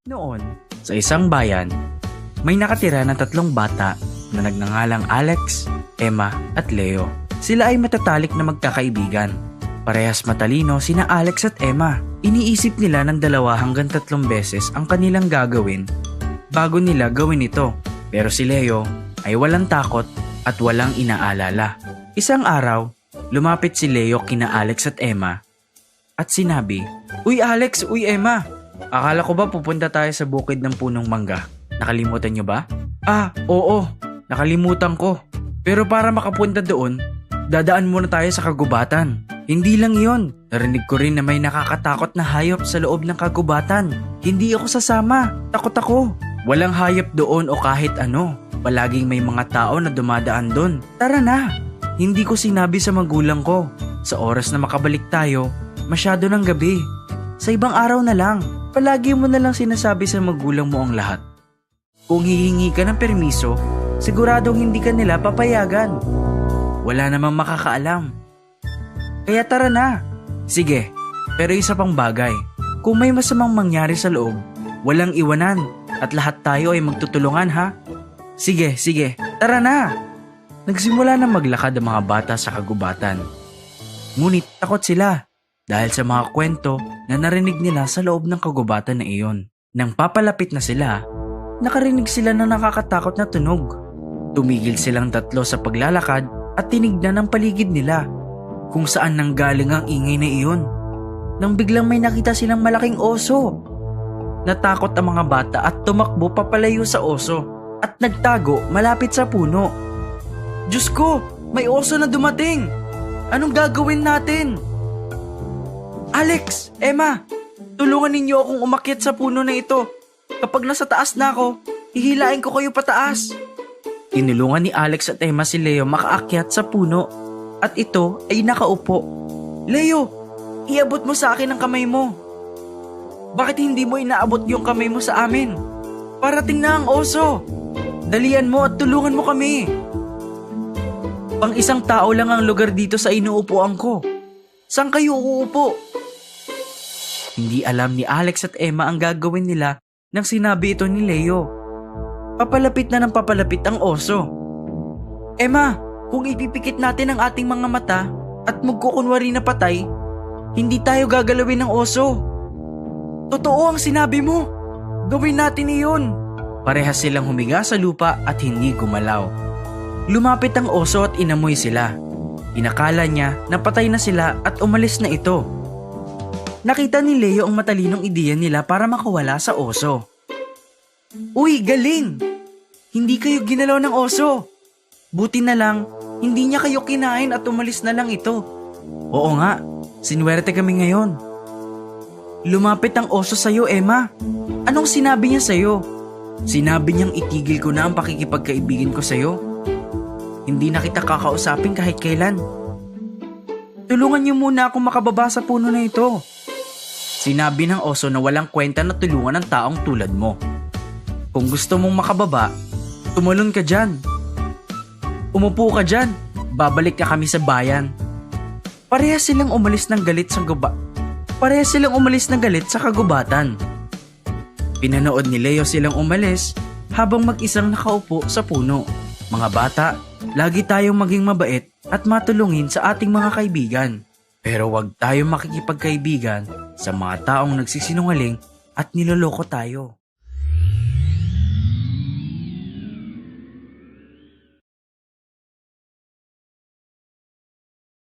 Noon, sa isang bayan, may nakatira na 3 bata na nagngangalang Alex, Emma at Leo. Sila ay matatalik na magkakaibigan. Parehas matalino sina Alex at Emma. Iniisip nila ng 2 hanggang 3 beses ang kanilang gagawin bago nila gawin ito. Pero si Leo ay walang takot at walang inaalala. Isang araw, lumapit si Leo kina Alex at Emma at sinabi, "Uy Alex, uy Emma, akala ko ba pupunta tayo sa bukid ng punong mangga? Nakalimutan nyo ba?" "Ah, oo, nakalimutan ko. Pero para makapunta doon, dadaan muna tayo sa kagubatan." "Hindi lang yon. Narinig ko rin na may nakakatakot na hayop sa loob ng kagubatan. Hindi ako sasama. Takot ako." "Walang hayop doon o kahit ano. Palaging may mga tao na dumadaan doon. Tara na." Hindi ko sinabi sa magulang ko. Sa oras na makabalik tayo, masyado ng gabi. Sa ibang araw na lang. Palagi mo na lang sinasabi sa magulang mo ang lahat. Kung hihingi ka ng permiso, siguradong hindi ka nila papayagan. Wala namang makakaalam. Kaya tara na. Sige, pero isa pang bagay. Kung may masamang mangyari sa loob, walang iwanan at lahat tayo ay magtutulungan ha. Sige, tara na. Nagsimula na maglakad ang mga bata sa kagubatan. Ngunit takot sila dahil sa mga kwento na narinig nila sa loob ng kagubatan na iyon. Nang papalapit na sila, nakarinig sila ng nakakatakot na tunog. Tumigil silang 3 sa paglalakad at tinignan ang paligid nila kung saan nanggaling ang ingay na iyon. Nang biglang may nakita silang malaking oso. Natakot ang mga bata at tumakbo papalayo sa oso at nagtago malapit sa puno. "Diyos ko, may oso na dumating! Anong gagawin natin?" "Alex, Emma, tulungan ninyo akong umakyat sa puno na ito. Kapag nasa taas na ako, hihilain ko kayo pataas." Tinulungan ni Alex at Emma si Leo makaakyat sa puno at ito ay nakaupo. "Leo, iabot mo sa akin ang kamay mo." "Bakit hindi mo inaabot yung kamay mo sa amin? Parating na ang oso. Dalian mo at tulungan mo kami. Pang isang tao lang ang lugar dito sa inuupuan ko. Saan kayo uupo?" Hindi alam ni Alex at Emma ang gagawin nila nang sinabi ito ni Leo. Papalapit na ng papalapit ang oso. "Emma, kung ipipikit natin ang ating mga mata at magkukunwari na patay, hindi tayo gagalawin ng oso." "Totoo ang sinabi mo. Gawin natin iyon." Parehas silang humiga sa lupa at hindi gumalaw. Lumapit ang oso at inamoy sila. Inakala niya na patay na sila at umalis na ito. Nakita ni Leo ang matalinong ideya nila para makawala sa oso. "Uy, galing! Hindi kayo ginalaw ng oso. Buti na lang, hindi niya kayo kinain at umalis na lang ito." "Oo nga, sinwerte kami ngayon." Lumapit ang oso sa'yo, Emma. Anong sinabi niya sa'yo? Sinabi niyang itigil ko na ang pakikipagkaibigan ko sa'yo. Hindi na kita kakausapin kahit kailan. Tulungan niyo muna akong makababa sa puno na ito. Sinabi ng oso na walang kwenta na tulungan ng taong tulad mo. Kung gusto mong makababa, tumalon ka dyan. Umupo ka dyan. Babalik na kami sa bayan. Parehas silang umalis ng galit sa kagubatan. Pinanood ni Leo silang umalis habang mag-isang nakaupo sa puno. Mga bata, lagi tayong maging mabait at matulungin sa ating mga kaibigan. Pero huwag tayong makikipagkaibigan sa mga taong nagsisinungaling at niloloko tayo.